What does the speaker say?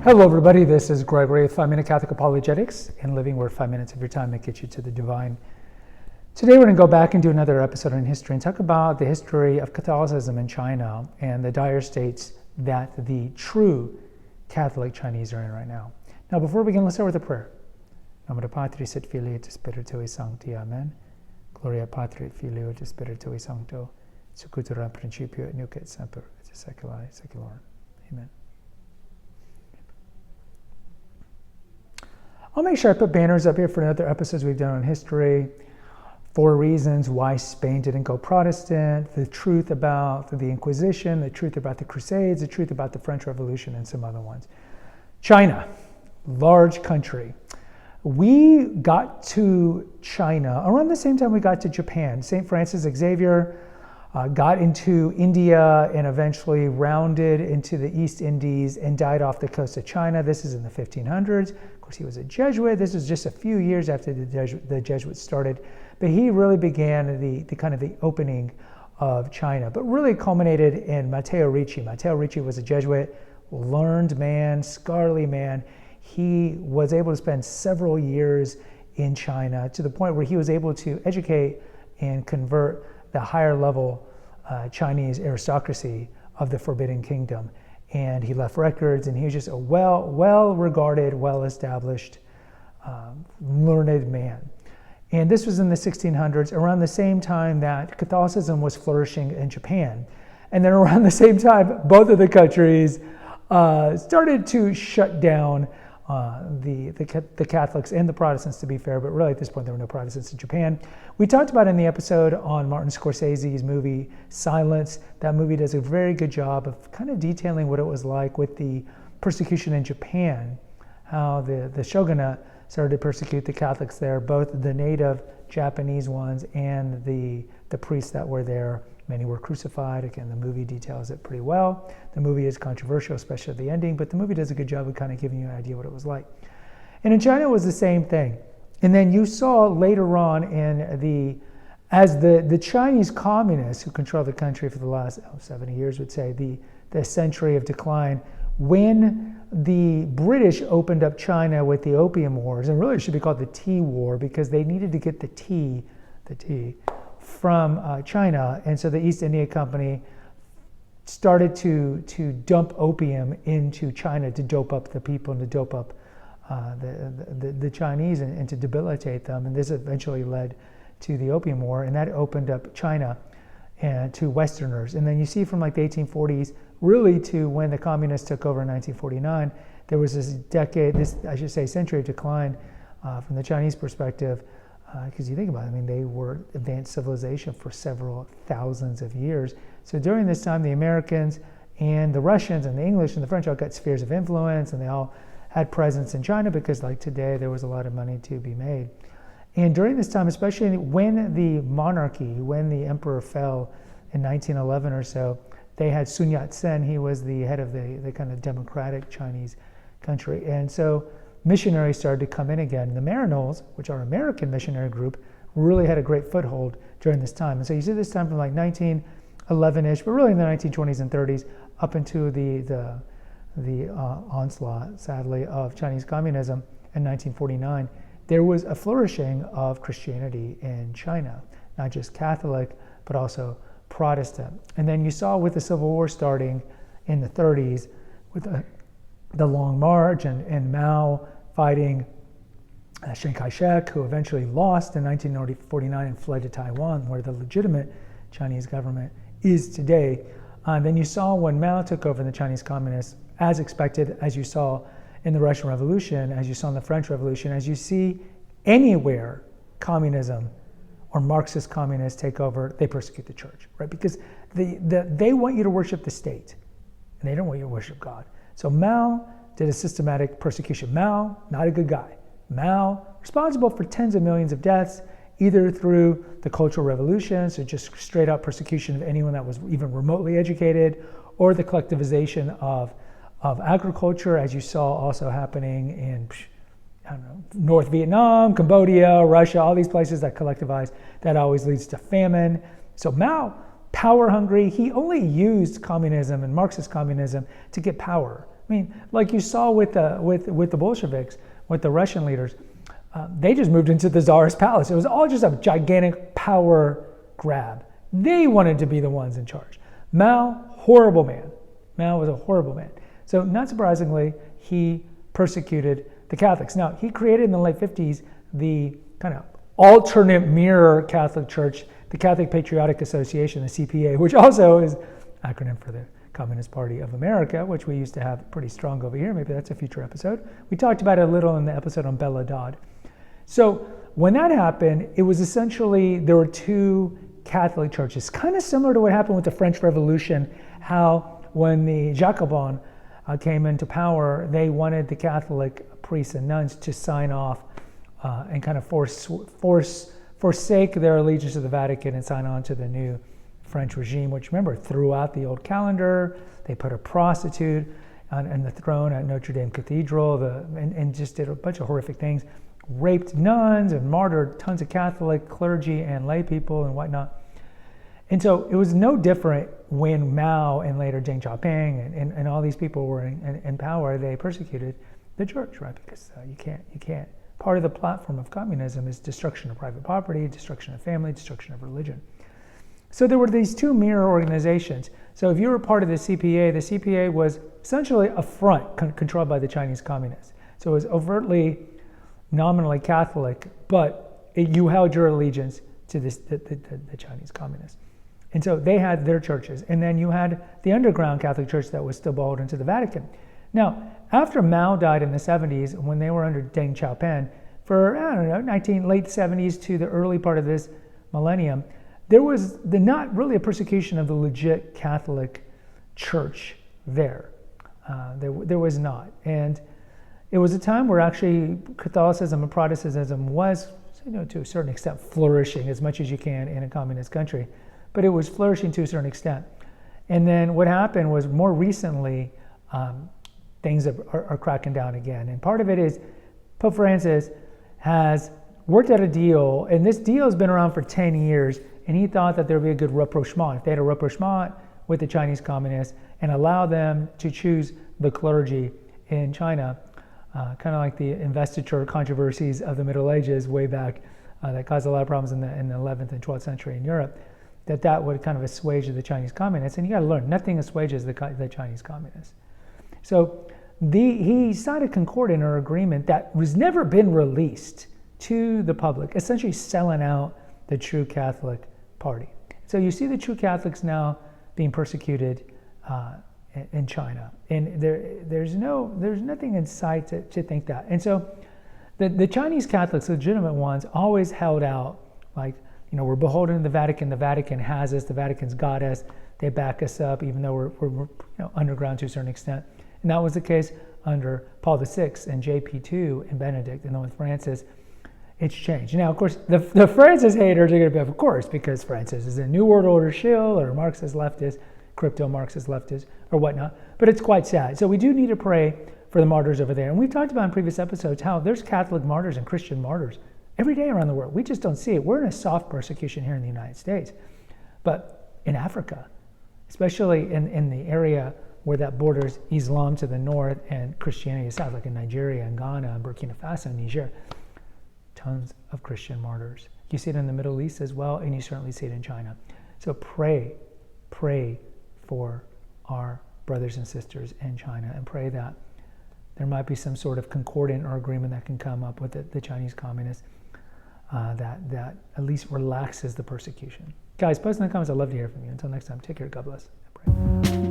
Hello everybody, this is Gregory with 5-Minute Catholic Apologetics and living where 5 minutes of your time may get you to the divine. Today we're going to go back and do another episode on history and talk about the history of Catholicism in China and the dire states that the true Catholic Chinese are in right now. Now before we begin, let's start with a prayer. Nomine Patris et Filii et Spiritui Sancti. Amen. Gloria Patri et Filio et Spiritui Sancto. Secutor in principio et nunc et semper et secula seculorum. Amen. I'll make sure I put banners up here for other episodes we've done on history. 4 reasons why Spain didn't go Protestant, the truth about the Inquisition, the truth about the Crusades, the truth about the French Revolution, and some other ones. China, large country. We got to China around the same time we got to Japan. St. Francis Xavier got into India and eventually rounded into the East Indies and died off the coast of China. This is in the 1500s. Of course, he was a Jesuit. This was just a few years after the Jesuits started. But he really began the kind of the opening of China, but really culminated in Matteo Ricci. Matteo Ricci was a Jesuit, learned man, scholarly man. He was able to spend several years in China to the point where he was able to educate and convert the higher level Chinese aristocracy of the Forbidden Kingdom. And he left records, and he was just a well-regarded, well-established, learned man. And this was in the 1600s, around the same time that Catholicism was flourishing in Japan. And then around the same time, both of the countries started to shut down the Catholics and the Protestants, to be fair, but really at this point there were no Protestants in Japan. We talked about in the episode on Martin Scorsese's movie Silence. That movie does a very good job of kind of detailing what it was like with the persecution in Japan, how the shogunate started to persecute the Catholics there, both the native Japanese ones and the priests that were there. Many were crucified. Again, the movie details it pretty well. The movie is controversial, especially the ending, but the movie does a good job of kind of giving you an idea what it was like. And in China, it was the same thing. And then you saw later on as the Chinese communists who controlled the country for the last 70 years would say, the century of decline, when the British opened up China with the Opium Wars, and really it should be called the Tea War because they needed to get the tea from China, and so the East India Company started to dump opium into China to dope up the people and to dope up the Chinese and to debilitate them, and this eventually led to the Opium War, and that opened up China to Westerners. And then you see from like the 1840s really to when the communists took over in 1949, there was this century of decline from the Chinese perspective. Because you think about it, I mean, they were advanced civilization for several thousands of years. So during this time, the Americans and the Russians and the English and the French all got spheres of influence, and they all had presence in China because, like today, there was a lot of money to be made. And during this time, especially when the emperor fell in 1911 or so, they had Sun Yat-sen. He was the head of the kind of democratic Chinese country. And so missionaries started to come in again. The Maryknols, which are an American missionary group, really had a great foothold during this time. And so you see this time from like 1911-ish, but really in the 1920s and 30s, up into the onslaught, sadly, of Chinese communism in 1949, there was a flourishing of Christianity in China, not just Catholic, but also Protestant. And then you saw with the Civil War starting in the 30s, with the Long March and Mao fighting Chiang Kai-shek, who eventually lost in 1949 and fled to Taiwan, where the legitimate Chinese government is today. Then you saw when Mao took over the Chinese communists, as expected, as you saw in the Russian Revolution, as you saw in the French Revolution, as you see anywhere communism or Marxist communists take over, they persecute the church, right? Because they want you to worship the state, and they don't want you to worship God. So Mao did a systematic persecution. Mao, not a good guy. Mao, responsible for tens of millions of deaths, either through the Cultural Revolution, so just straight up persecution of anyone that was even remotely educated, or the collectivization of agriculture, as you saw also happening in North Vietnam, Cambodia, Russia, all these places that collectivize, that always leads to famine. So Mao, power hungry, he only used communism and Marxist communism to get power. I mean, like you saw with the Bolsheviks, with the Russian leaders, they just moved into the Tsar's palace. It was all just a gigantic power grab. They wanted to be the ones in charge. Mao, horrible man. Mao was a horrible man. So not surprisingly, he persecuted the Catholics. Now, he created in the late 50s the kind of alternate mirror Catholic Church, the Catholic Patriotic Association, the CPA, which also is an acronym for the Communist Party of America, which we used to have pretty strong over here. Maybe that's a future episode. We talked about it a little in the episode on Bella Dodd. So when that happened, it was essentially, there were two Catholic churches, kind of similar to what happened with the French Revolution, how when the Jacobins came into power, they wanted the Catholic priests and nuns to sign off and kind of forsake their allegiance to the Vatican and sign on to the new French regime, which, remember, threw out the old calendar. They put a prostitute on the throne at Notre Dame Cathedral and just did a bunch of horrific things, raped nuns and martyred tons of Catholic clergy and lay people and whatnot. And so it was no different when Mao and later Deng Xiaoping and all these people were in power. They persecuted the church, right? Because you can't. Part of the platform of communism is destruction of private property, destruction of family, destruction of religion. So there were these two mirror organizations. So if you were part of the CPA was essentially a front controlled by the Chinese communists. So it was overtly, nominally Catholic, but you held your allegiance to the Chinese communists. And so they had their churches. And then you had the underground Catholic Church that was still beholden to the Vatican. Now, after Mao died in the 70s, when they were under Deng Xiaoping, for, late 70s to the early part of this millennium, there was not really a persecution of the legit Catholic Church there. There was not. And it was a time where actually Catholicism and Protestantism was, to a certain extent, flourishing as much as you can in a communist country. But it was flourishing to a certain extent. And then what happened was more recently, things are cracking down again. And part of it is Pope Francis has worked out a deal, and this deal has been around for 10 years, and he thought that there would be a good rapprochement. If they had a rapprochement with the Chinese communists and allow them to choose the clergy in China, kind of like the investiture controversies of the Middle Ages way back that caused a lot of problems in the 11th and 12th century in Europe, that would kind of assuage the Chinese communists. And you got to learn, nothing assuages the Chinese communists. So he signed a concordant or agreement that was never been released to the public, essentially selling out the true Catholic party. So you see the true Catholics now being persecuted in China, and there's nothing in sight to think that. And so the Chinese Catholics, legitimate ones, always held out like, we're beholden to the Vatican. The Vatican has us. The Vatican's got us. They back us up, even though we're underground to a certain extent. And that was the case under Paul VI and JP2 and Benedict. And then with Francis, it's changed. Now, of course, the Francis haters are going to be, of course, because Francis is a New World Order shill or Marxist leftist, crypto-Marxist leftist, or whatnot. But it's quite sad. So we do need to pray for the martyrs over there. And we've talked about in previous episodes how there's Catholic martyrs and Christian martyrs every day around the world. We just don't see it. We're in a soft persecution here in the United States. But in Africa, especially in the area where that borders Islam to the north and Christianity to the south, like in Nigeria and Ghana and Burkina Faso and Niger, tons of Christian martyrs. You see it in the Middle East as well, and you certainly see it in China. So pray for our brothers and sisters in China, and pray that there might be some sort of concordant or agreement that can come up with the Chinese communists that at least relaxes the persecution. Guys, post in the comments. I'd love to hear from you. Until next time, take care. God bless. I pray.